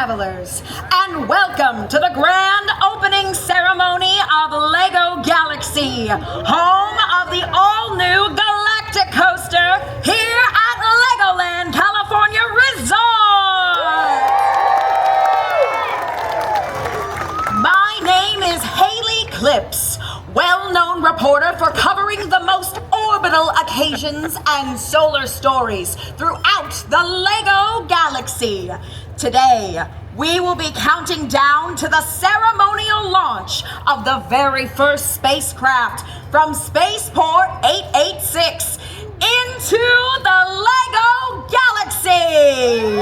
travelers, and welcome to the grand opening ceremony of Lego Galaxy, home of the all-new Galactic Coaster here at Legoland, California Resort. My name is Haley Clips, well-known reporter for covering the most orbital occasions and solar stories throughout the Lego Galaxy. Today, we will be counting down to the ceremonial launch of the very first spacecraft from Spaceport 886 into the Lego Galaxy.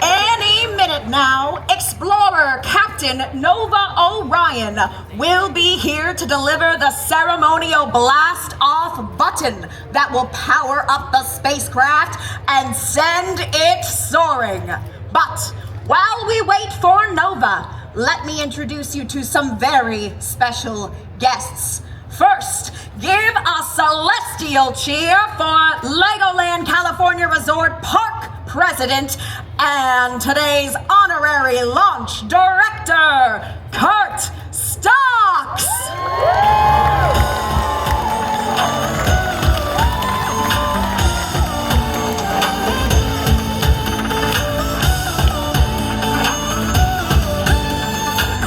Any minute now, Explorer Captain Nova Orion will be here to deliver the ceremonial blast-off button that will power up the spacecraft and send it soaring. But while we wait for Nova, let me introduce you to some very special guests. First, give a celestial cheer for Legoland California Resort Park President and today's honorary launch director, Kurt Stocks.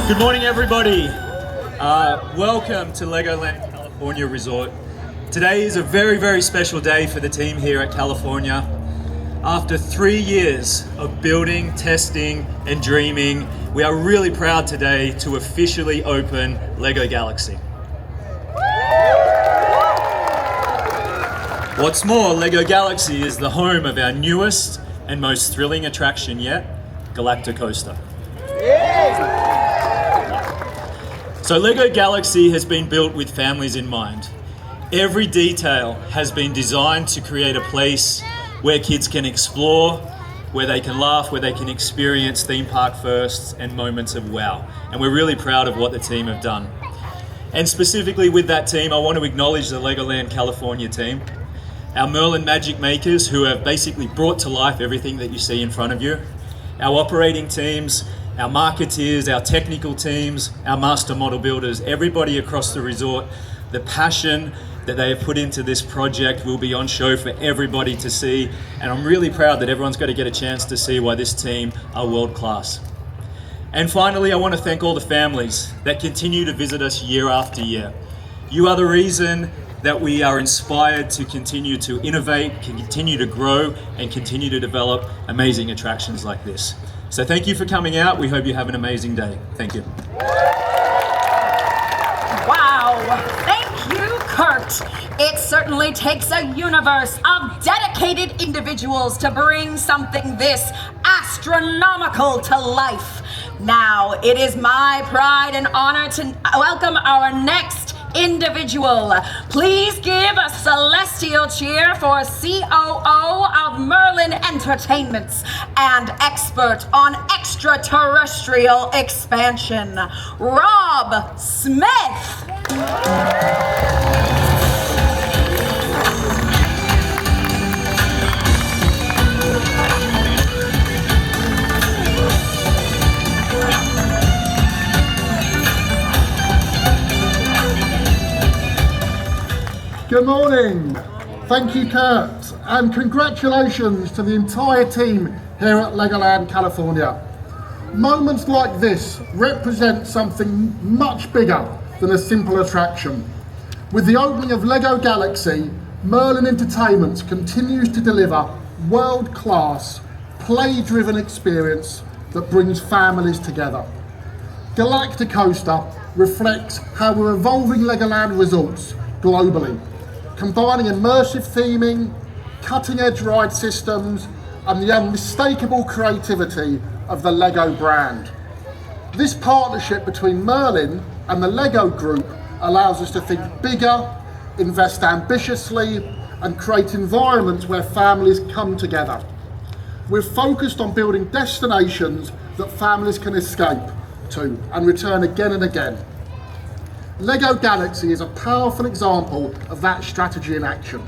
Good morning, everybody. Welcome to Legoland California Resort. Today is a very, very special day for the team here at California. After 3 years of building, testing, and dreaming, we are really proud today to officially open Lego Galaxy. What's more, Lego Galaxy is the home of our newest and most thrilling attraction yet, Galactic Coaster. So Lego Galaxy has been built with families in mind. Every detail has been designed to create a place where kids can explore, where they can laugh, where they can experience theme park firsts and moments of wow. And we're really proud of what the team have done. And specifically with that team, I want to acknowledge the Legoland California team, our Merlin Magic Makers who have basically brought to life everything that you see in front of you, our operating teams, our marketeers, our technical teams, our master model builders, everybody across the resort. The passion that they have put into this project will be on show for everybody to see, and I'm really proud that everyone's got to get a chance to see why this team are world class. And finally, I want to thank all the families that continue to visit us year after year. You are the reason that we are inspired to continue to innovate, continue to grow, and continue to develop amazing attractions like this. So thank you for coming out. We hope you have an amazing day. Thank you. Wow, thank you, Kurt. It certainly takes a universe of dedicated individuals to bring something this astronomical to life. Now, it is my pride and honor to welcome our next individual. Please give a celestial cheer for COO of Merlin Entertainments and expert on extraterrestrial expansion, Rob Smith. Good morning. Thank you, Kurt, and congratulations to the entire team here at Legoland, California. Moments like this represent something much bigger than a simple attraction. With the opening of Lego Galaxy, Merlin Entertainments continues to deliver world-class, play-driven experience that brings families together. Galactic Coaster reflects how we're evolving Legoland resorts globally, combining immersive theming, cutting-edge ride systems, and the unmistakable creativity of the Lego brand. This partnership between Merlin and the Lego Group allows us to think bigger, invest ambitiously, and create environments where families come together. We're focused on building destinations that families can escape to and return again and again. Lego Galaxy is a powerful example of that strategy in action.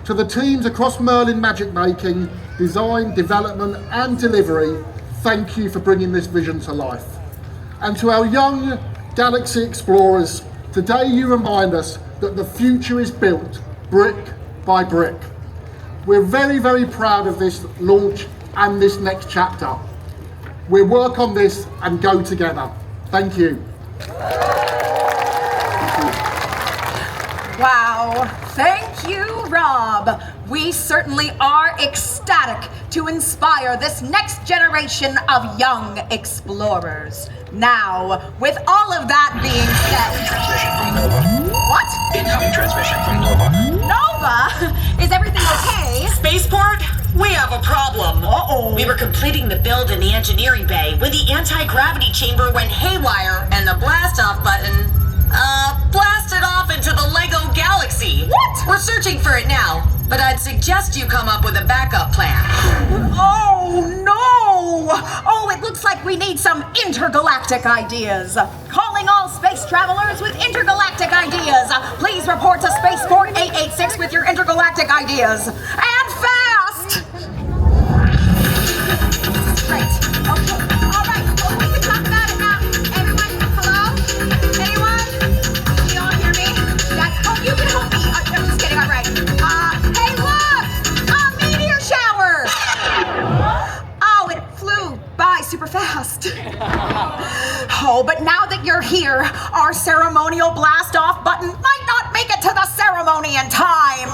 To the teams across Merlin Magic Making, design, development and delivery, thank you for bringing this vision to life. And to our young Galaxy Explorers, today you remind us that the future is built brick by brick. We're very, very proud of this launch and this next chapter. We'll work on this and go together. Thank you. Wow, thank you, Rob. We certainly are ecstatic to inspire this next generation of young explorers. Now, with all of that being said... Transmission from Nova. What? Incoming transmission from Nova. Nova? Is everything okay? Spaceport, we have a problem. Uh-oh. We were completing the build in the engineering bay when the anti-gravity chamber went haywire and the blast-off button, blasted off into the Lego Galaxy. What? We're searching for it now, but I'd suggest you come up with a backup plan. Oh, no! Oh, it looks like we need some intergalactic ideas. Calling all space travelers with intergalactic ideas. Please report to Spaceport 886 with your intergalactic ideas. And fast! Great. Okay. All right. Well, we can talk about it now. Everyone, hello? Anyone? Can you all hear me? That's... Oh, you can help me. I'm just kidding. All right. Hey, look! A meteor shower! Oh, it flew by super fast. Oh, but now that you're here, our ceremonial blast-off button might not make it to the ceremony in time.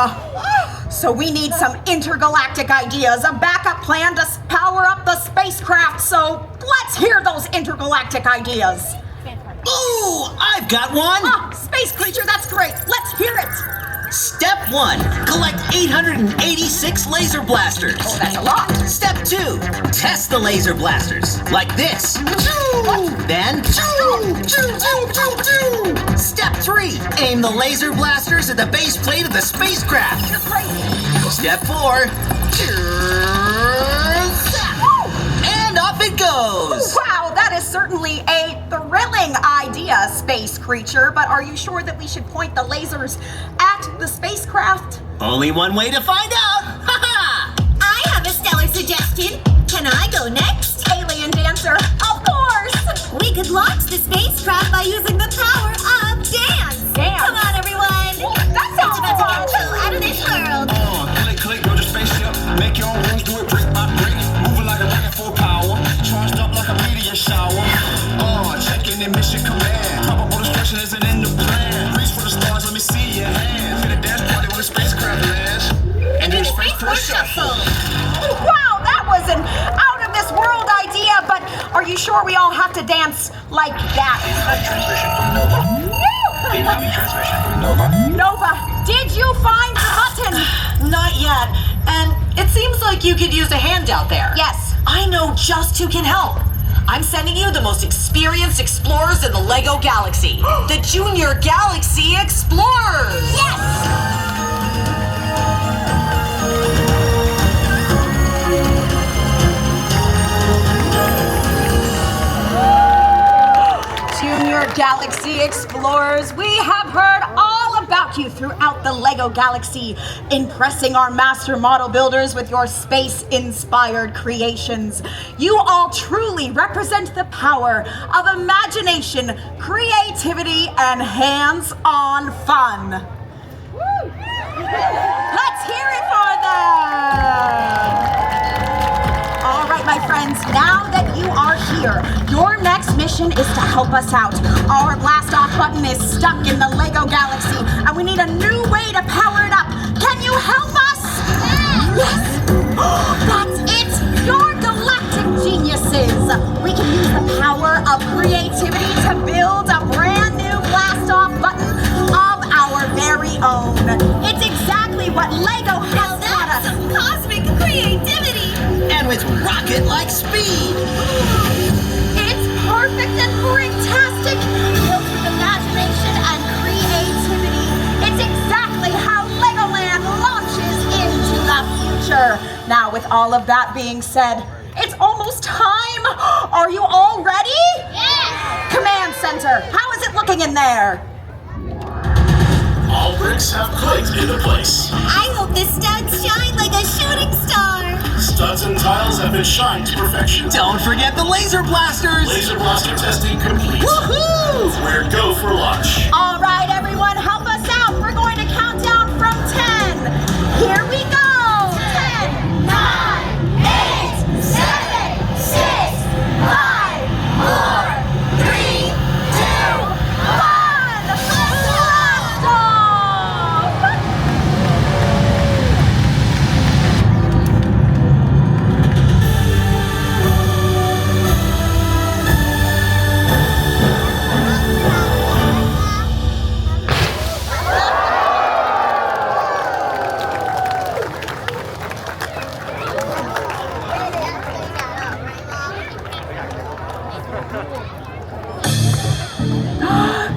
So we need some intergalactic ideas, a backup plan to power up the spacecraft. So let's hear those intergalactic ideas. Ooh, I've got one! Space creature, that's great. Let's hear it. Step 1, collect 886 laser blasters. Oh, that's a lot. Step 2, test the laser blasters, like this. Then, Step 3, aim the laser blasters at the base plate of the spacecraft. You're crazy. Step 4, and off it goes. Wow, that is certainly a thrilling idea, space creature, but are you sure that we should point the lasers at the spacecraft? Only one way to find out. Ha ha! I have a stellar suggestion. Can I go next? Alien dancer, of course! We could launch the spacecraft by using the power of dance. Dance? Come on, everyone. That sounds It's about fun. to get cool out of this world. Click, click, build a spaceship. Make your own rules, do it brick by brick. Moving like a rocket full power. Charged up like a meteor shower. Checking in mission command. Probable destruction isn't in the plan. Reach for the stars, let me see your hand. Hit a dance party when the spacecraft lands. And do a spaceport shuffle. Wow, that was an out-of-this-world idea, but are you sure we all have to dance like that? Transmission from Nova. Incoming transmission from Nova. Nova, did you find the button? Not yet, and it seems like you could use a hand out there. Yes. I know just who can help. I'm sending you the most experienced explorers in the Lego Galaxy. The Junior Galaxy Explorers! Yes! Junior Galaxy Explorers, we have heard all about you throughout the Lego Galaxy, impressing our master model builders with your space-inspired creations. You all truly represent the power of imagination, creativity, and hands-on fun. Let's hear it for them! All right, my friends, now that you are here, your next mission is to help us out. Our blast-off button is stuck in the Lego Galaxy, and we need a new way to power it up. Can you help us? Yes! That's it! You're galactic geniuses! We can use the power of creativity to build a brand new blast-off button of our very own. It's exactly what Lego has taught us. Some cosmic creativity. And with rocket-like speed. It's perfect and fantastic, built with imagination and creativity. It's exactly how Legoland launches into the future. Now, with all of that being said, it's almost time. Are you all ready? Yes. Command Center, how is it looking in there? All bricks have clicked into place. I hope the studs shine like a shooting star. Studs and tiles have been shined to perfection. Don't forget the laser blasters! Laser blaster testing complete. Woohoo! We're go for lunch. All right, everyone, help us out. We're going to count down from 10. Here we go. 10, 9, 8, 7, 6, 5, 4, 3, 2, 1. Blast off!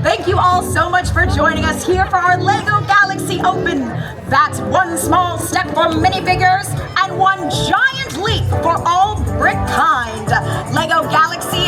Thank you all so much for joining us here for our LEGO Galaxy Open. That's one small step for minifigures and one giant leap for all brick kind. LEGO Galaxy